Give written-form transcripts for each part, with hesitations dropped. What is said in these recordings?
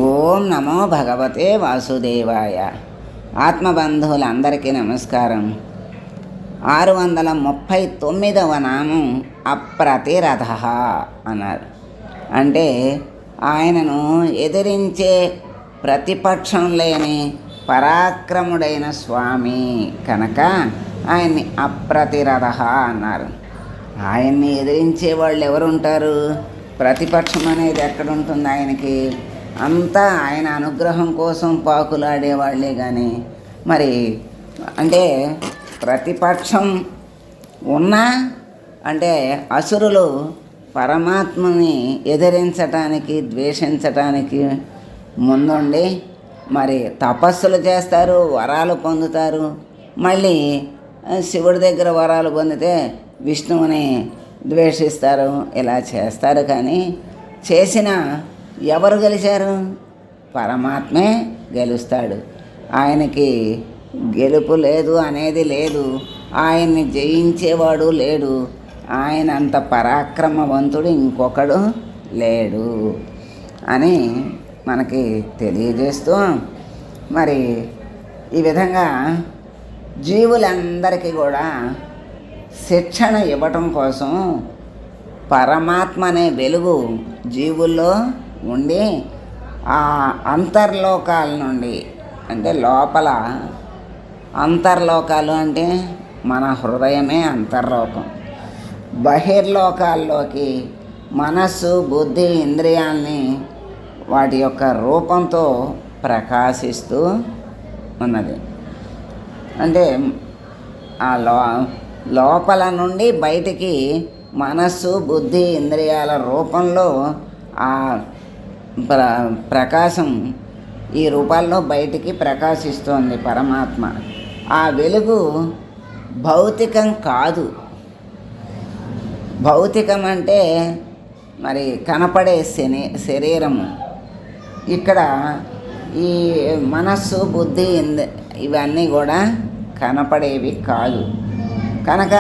ఓం నమో భగవతే వాసుదేవాయ. ఆత్మబంధువులందరికీ నమస్కారం. 639వ నామం అప్రతిరథ అన్నారు. అంటే ఆయనను ఎదిరించే ప్రతిపక్షం లేని పరాక్రముడైన స్వామి కనుక ఆయన్ని అప్రతిరథ అన్నారు. ఆయన్ని ఎదిరించే వాళ్ళు ఎవరుంటారు? ప్రతిపక్షం అనేది ఎక్కడుంటుంది ఆయనకి? అంతా ఆయన అనుగ్రహం కోసం పాకులాడేవాళ్లే. కానీ మరి అంటే ప్రతిపక్షం ఉన్నా అంటే అసురులు పరమాత్మని ఎదిరించటానికి, ద్వేషించటానికి ముందుండి మరి తపస్సులు చేస్తారు, వరాలు పొందుతారు. మళ్ళీ శివుడి దగ్గర వరాలు పొందితే విష్ణువుని ద్వేషిస్తారు. ఇలా చేస్తారు. కానీ చేసిన ఎవరు గెలిచారు? పరమాత్మే గెలుస్తాడు. ఆయనకి గెలుపు లేదు అనేది లేదు. ఆయన్ని జయించేవాడు లేడు. ఆయన అంత పరాక్రమవంతుడు ఇంకొకడు లేడు అని మనకి తెలియజేస్తూ మరి ఈ విధంగా జీవులందరికీ కూడా శిక్షణ ఇవ్వటం కోసం పరమాత్మ అనే వెలుగు జీవుల్లో ఉండి ఆ అంతర్లోకాల నుండి, అంటే లోపల అంతర్లోకాలు అంటే మన హృదయమే అంతర్లోకం, బహిర్లోకాల్లోకి మనస్సు, బుద్ధి, ఇంద్రియాల్ని వాటి యొక్క రూపంతో ప్రకాశిస్తూ ఉన్నది. అంటే ఆ లోపల నుండి బయటికి మనస్సు, బుద్ధి, ఇంద్రియాల రూపంలో ఆ ప్రకాశం ఈ రూపాల్లో బయటికి ప్రకాశిస్తోంది పరమాత్మ. ఆ వెలుగు భౌతికం కాదు. భౌతికం అంటే మరి కనపడే శరీరము. ఇక్కడ ఈ మనస్సు, బుద్ధి ఇవన్నీ కూడా కనపడేవి కాదు. కనుక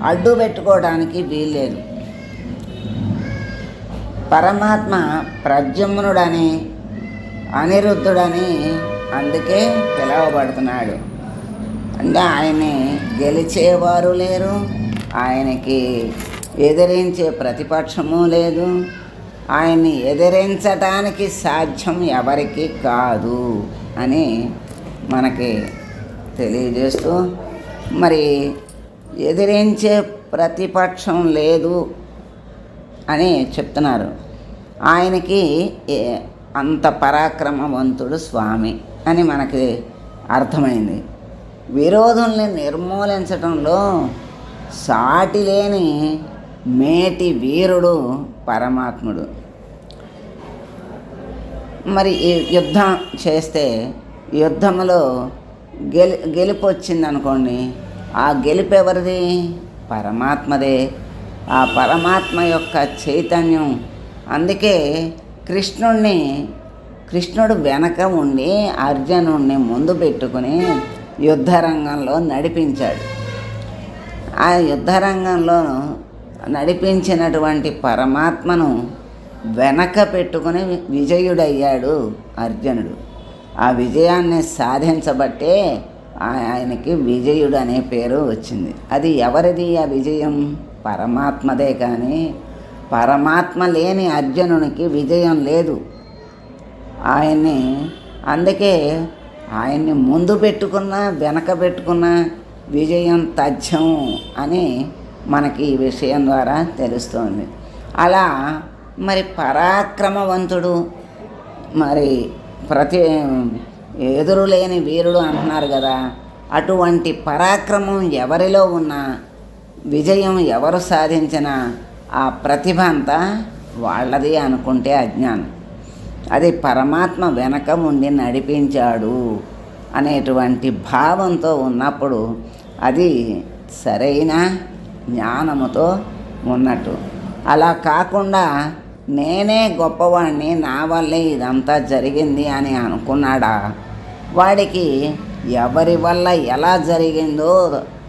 అడ్డు పెట్టుకోవడానికి వీల్లేదు. పరమాత్మ ప్రద్యుమ్నుడని, అనిరుద్ధుడని అందుకే పిలువబడుతున్నాడు. అంటే ఆయన్ని గెలిచేవారు లేరు, ఆయనకి ఎదిరించే ప్రతిపక్షము లేదు, ఆయన్ని ఎదిరించటానికి సాధ్యం ఎవరికి కాదు అని మనకి తెలియజేస్తూ మరి ఎదిరించే ప్రతిపక్షం లేదు అని చెప్తున్నారు. ఆయనకి అంత పరాక్రమవంతుడు స్వామి అని మనకి అర్థమైంది. విరోధుల్ని నిర్మూలించటంలో సాటి లేని మేటి వీరుడు పరమాత్ముడు. మరి ఈ యుద్ధం చేస్తే యుద్ధంలో గెలుపు వచ్చిందనుకోండి, ఆ గెలుపు ఎవరిది? పరమాత్మదే. ఆ పరమాత్మ యొక్క చైతన్యం. అందుకే కృష్ణుడు వెనక ఉండి అర్జునుడిని ముందు పెట్టుకుని యుద్ధరంగంలో నడిపించాడు. ఆ యుద్ధరంగంలో నడిపించినటువంటి పరమాత్మను వెనక పెట్టుకుని విజయుడయ్యాడు అర్జునుడు. ఆ విజయాన్ని సాధించబట్టే ఆయనకి విజయుడు అనే పేరు వచ్చింది. అది ఎవరిది ఆ విజయం? పరమాత్మదే. కానీ పరమాత్మ లేని అర్జునునికి విజయం లేదు. అందుకే ఆయన్ని ముందు పెట్టుకున్నా వెనక పెట్టుకున్నా విజయం తథ్యం అని మనకి ఈ విషయం ద్వారా తెలుస్తోంది. అలా మరి పరాక్రమవంతుడు, మరి ఎదురులేని వీరుడు అంటున్నారు కదా. అటువంటి పరాక్రమం ఎవరిలో ఉన్నా, విజయం ఎవరు సాధించినా ఆ ప్రతిభ అంతా వాళ్ళది అనుకుంటే అజ్ఞానం. అది పరమాత్మ వెనక ఉండి నడిపించాడు అనేటువంటి భావంతో ఉన్నప్పుడు అది సరైన జ్ఞానముతో ఉన్నట్టు. అలా కాకుండా నేనే గొప్పవాడిని, నా వల్లే ఇదంతా జరిగింది అని అనుకున్నాడా, వాడికి ఎవరి వల్ల ఎలా జరిగిందో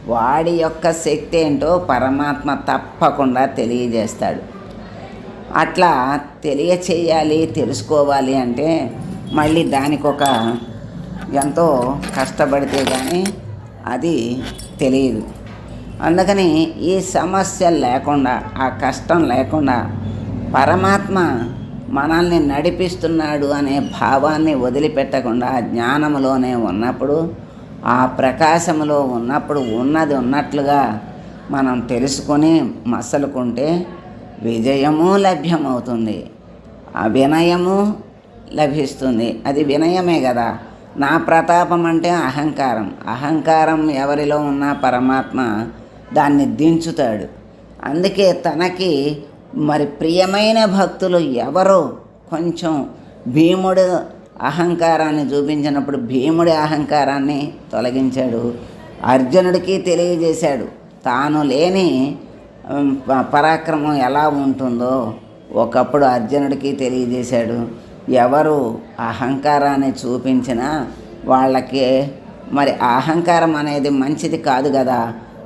వాడి యొక్క శక్తి ఏంటో పరమాత్మ తప్పకుండా తెలియజేస్తాడు. అట్లా తెలియచేయాలి, తెలుసుకోవాలి అంటే మళ్ళీ దానికొక ఎంతో కష్టపడితే కానీ అది తెలియదు. అందుకని ఈ సమస్య లేకుండా, ఆ కష్టం లేకుండా పరమాత్మ మనల్ని నడిపిస్తున్నాడు అనే భావాన్ని వదిలిపెట్టకుండా జ్ఞానములోనే ఉన్నప్పుడు, ఆ ప్రకాశములో ఉన్నప్పుడు ఉన్నది ఉన్నట్లుగా మనం తెలుసుకొని మసలుకుంటే విజయము లభ్యమవుతుంది, ఆ వినయము లభిస్తుంది. అది వినయమే కదా. నా ప్రతాపం అంటే అహంకారం. అహంకారం ఎవరిలో ఉన్నా పరమాత్మ దాన్ని దించుతాడు. అందుకే తనకి మరి ప్రియమైన భక్తులు ఎవరో కొంచెం భీముడు అహంకారాన్ని చూపించినప్పుడు భీముడి అహంకారాన్ని తొలగించాడు. అర్జునుడికి తెలియజేశాడు తాను లేని పరాక్రమం ఎలా ఉంటుందో ఒకప్పుడు అర్జునుడికి తెలియజేశాడు. ఎవరు అహంకారాన్ని చూపించినా వాళ్ళకి మరి అహంకారం అనేది మంచిది కాదు కదా.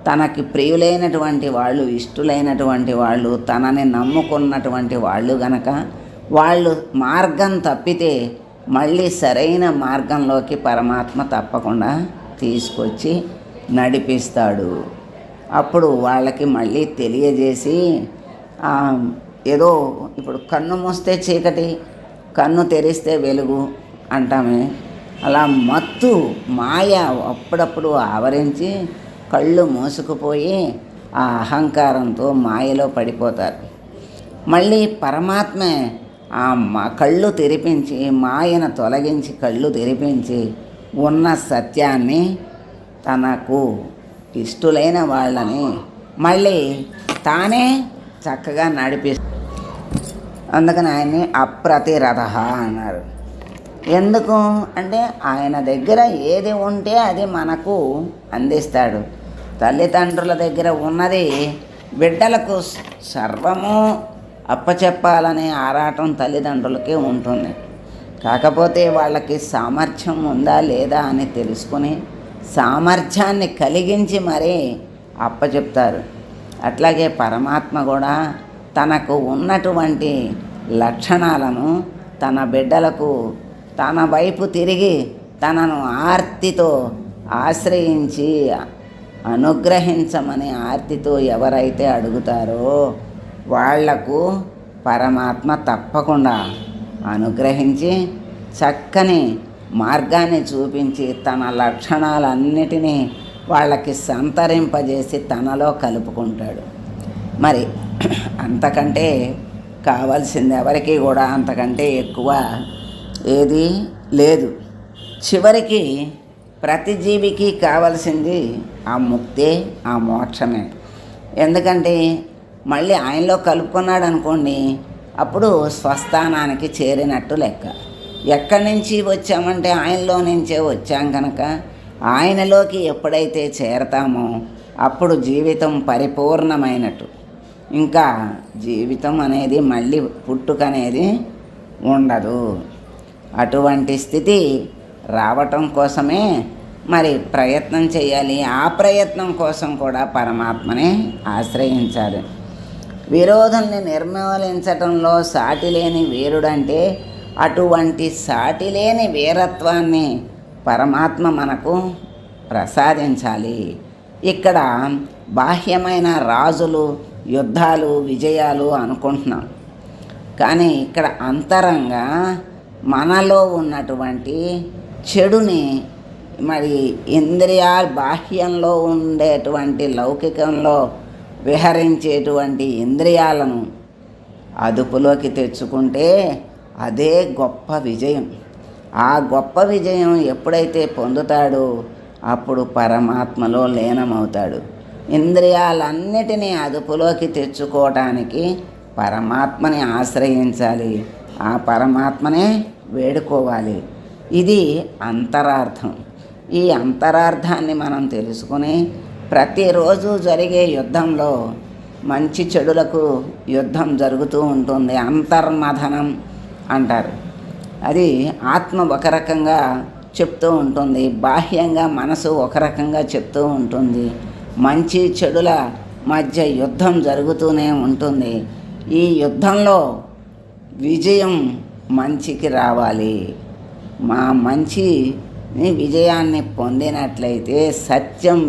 తనకి ప్రియులైనటువంటి వాళ్ళు, ఇష్టలైనటువంటి వాళ్ళు, తనని నమ్ముకున్నటువంటి వాళ్ళు గనక వాళ్ళు మార్గం తప్పితే మళ్ళీ సరైన మార్గంలోకి పరమాత్మ తప్పకుండా తీసుకొచ్చి నడిపిస్తాడు. అప్పుడు వాళ్ళకి మళ్ళీ తెలియజేసి ఏదో ఇప్పుడు కన్ను మూస్తే చీకటి, కన్ను తెరిస్తే వెలుగు అంటామే, అలా మత్తు మాయ అప్పుడప్పుడు ఆవరించి కళ్ళు మూసుకుపోయి ఆ అహంకారంతో మాయలో పడిపోతారు. మళ్ళీ పరమాత్మే ఆ కళ్ళు తెరిపించి, మాయను తొలగించి కళ్ళు తెరిపించి ఉన్న సత్యాన్ని తనకు ఇష్టలైన వాళ్ళని మళ్ళీ తానే చక్కగా నడిపిస్తాడు. అందుకని ఆయన్ని అప్రతిరథ అన్నారు. ఎందుకు అంటే ఆయన దగ్గర ఏది ఉంటే అది మనకు అందిస్తాడు. తల్లిదండ్రుల దగ్గర ఉన్నది బిడ్డలకు సర్వము అప్పచెప్పాలనే ఆరాటం తల్లిదండ్రులకి ఉంటుంది. కాకపోతే వాళ్ళకి సామర్థ్యం ఉందా లేదా అని తెలుసుకుని సామర్థ్యాన్ని కలిగించి మరీ అప్పచెప్తారు. అట్లాగే పరమాత్మ కూడా తనకు ఉన్నటువంటి లక్షణాలను తన బిడ్డలకు తన వైపు తిరిగి తనను ఆర్తితో ఆశ్రయించి అనుగ్రహించమని ఆర్తితో ఎవరైతే అడుగుతారో వాళ్లకు పరమాత్మ తప్పకుండా అనుగ్రహించి చక్కని మార్గాన్ని చూపించి తన లక్షణాలన్నిటినీ వాళ్ళకి సంతరింపజేసి తనలో కలుపుకుంటాడు. మరి అంతకంటే కావాల్సింది ఎవరికి కూడా అంతకంటే ఎక్కువ ఏది లేదు. చివరికి ప్రతి జీవికి కావాల్సింది ఆ ముక్తే, ఆ మోక్షమే. ఎందుకంటే మళ్ళీ ఆయనలో కలుపుకున్నాడు అనుకోండి, అప్పుడు స్వస్థానానికి చేరినట్టు లెక్క. ఎక్కడి నుంచి వచ్చామంటే ఆయనలో నుంచే వచ్చాం కనుక ఆయనలోకి ఎప్పుడైతే చేరతామో అప్పుడు జీవితం పరిపూర్ణమైనట్టు. ఇంకా జీవితం అనేది మళ్ళీ పుట్టుక అనేది ఉండదు. అటువంటి స్థితి రావటం కోసమే మరి ప్రయత్నం చేయాలి. ఆ ప్రయత్నం కోసం కూడా పరమాత్మనే ఆశ్రయించాలి. విరోధుల్ని నిర్మూలించటంలో సాటిలేని వీరుడంటే అటువంటి సాటిలేని వీరత్వాన్ని పరమాత్మ మనకు ప్రసాదించాలి. ఇక్కడ బాహ్యమైన రాజులు, యుద్ధాలు, విజయాలు అనుకుంటున్నాం. కానీ ఇక్కడ అంతరంగా మనలో ఉన్నటువంటి చెడుని మరి ఇంద్రియాలు, బాహ్యంలో ఉండేటువంటి లౌకికంలో విహరించేటువంటి ఇంద్రియాలను అదుపులోకి తెచ్చుకుంటే అదే గొప్ప విజయం. ఆ గొప్ప విజయం ఎప్పుడైతే పొందుతాడో అప్పుడు పరమాత్మలో లీనమవుతాడు. ఇంద్రియాలన్నిటినీ అదుపులోకి తెచ్చుకోవటానికి పరమాత్మని ఆశ్రయించాలి, ఆ పరమాత్మనే వేడుకోవాలి. ఇది అంతరార్థం. ఈ అంతరార్థాన్ని మనం తెలుసుకుని ప్రతిరోజు జరిగే యుద్ధంలో మంచి చెడులకు యుద్ధం జరుగుతూ ఉంటుంది. అంతర్మథనం అంటారు. అది ఆత్మ ఒక రకంగా చెప్తూ ఉంటుంది, బాహ్యంగా మనసు ఒక రకంగా చెప్తూ ఉంటుంది. మంచి చెడుల మధ్య యుద్ధం జరుగుతూనే ఉంటుంది. ఈ యుద్ధంలో విజయం మంచికి రావాలి. మా మంచిని విజయాన్ని పొందినట్లయితే సత్యం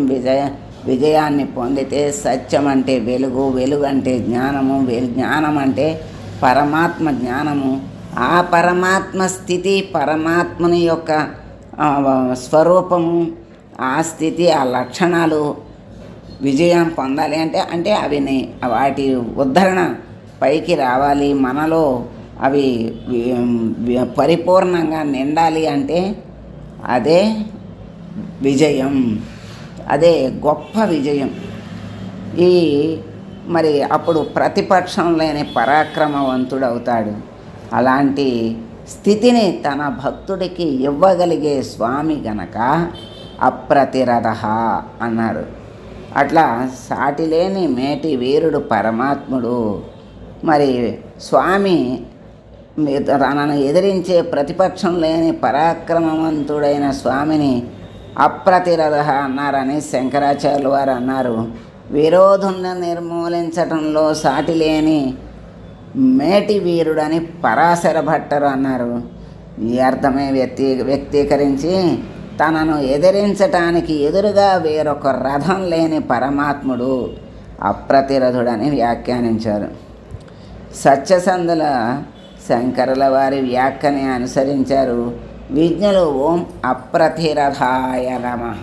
విజయాన్ని పొందితే, సత్యం అంటే వెలుగు, వెలుగు అంటే జ్ఞానము, జ్ఞానం అంటే పరమాత్మ జ్ఞానము. ఆ పరమాత్మ స్థితి, పరమాత్మని యొక్క స్వరూపము, ఆ స్థితి, ఆ లక్షణాలు విజయం పొందాలి అంటే అవి వాటి ఉద్ధరణ పైకి రావాలి. మనలో అవి పరిపూర్ణంగా నిండాలి అంటే అదే విజయం, అదే గొప్ప విజయం. మరి అప్పుడు ప్రతిపక్షం లేని పరాక్రమవంతుడవుతాడు. అలాంటి స్థితిని తన భక్తుడికి ఇవ్వగలిగే స్వామి గనక అప్రతిరథ అన్నారు. అట్లా సాటిలేని మేటి వీరుడు పరమాత్ముడు. మరి స్వామి తనను ఎదిరించే ప్రతిపక్షం లేని పరాక్రమవంతుడైన స్వామిని అప్రతిరథ అన్నారని శంకరాచార్యులు వారు అన్నారు. విరోధుల్ని నిర్మూలించటంలో సాటిలేని మేటి వీరుడని పరాశర భట్టరు అన్నారు. ఈ అర్థమే వ్యక్తీకరించి తనను ఎదిరించటానికి ఎదురుగా వేరొక రథం లేని పరమాత్ముడు అప్రతిరథుడని వ్యాఖ్యానించారు. సత్యసంధుల శంకరుల వారి వ్యాఖ్యని అనుసరించారు. విజ్ఞులు ఓం అప్రతిరథాయ నమః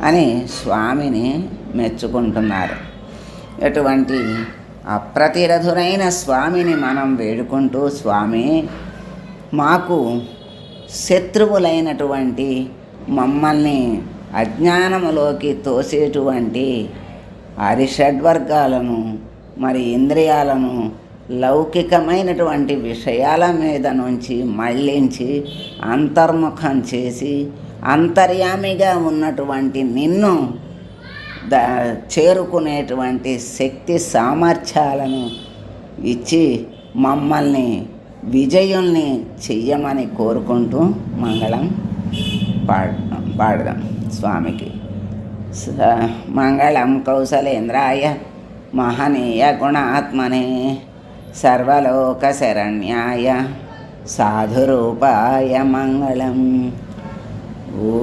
అని స్వామిని మెచ్చుకుంటున్నారు. ఎటువంటి అప్రతిరథుడైన స్వామిని మనం వేడుకుంటూ, స్వామి మాకు శత్రువులైనటువంటి మమ్మల్ని అజ్ఞానములోకి తోసేటువంటి అరిషడ్వర్గాలను, మరి ఇంద్రియాలను లౌకికమైనటువంటి విషయాల మీద నుంచి మళ్ళించి అంతర్ముఖం చేసి అంతర్యామిగా ఉన్నటువంటి నిన్ను చేరుకునేటువంటి శక్తి సామర్థ్యాలను ఇచ్చి మమ్మల్ని విజయుల్ని చెయ్యమని కోరుకుంటూ మంగళం పాడదాం స్వామికి. మంగళం కౌసలేంద్రాయ మహనీయ గుణాత్మనే సర్వలోక శరణ్యాయ సాధురూపాయ మంగళం. ఓ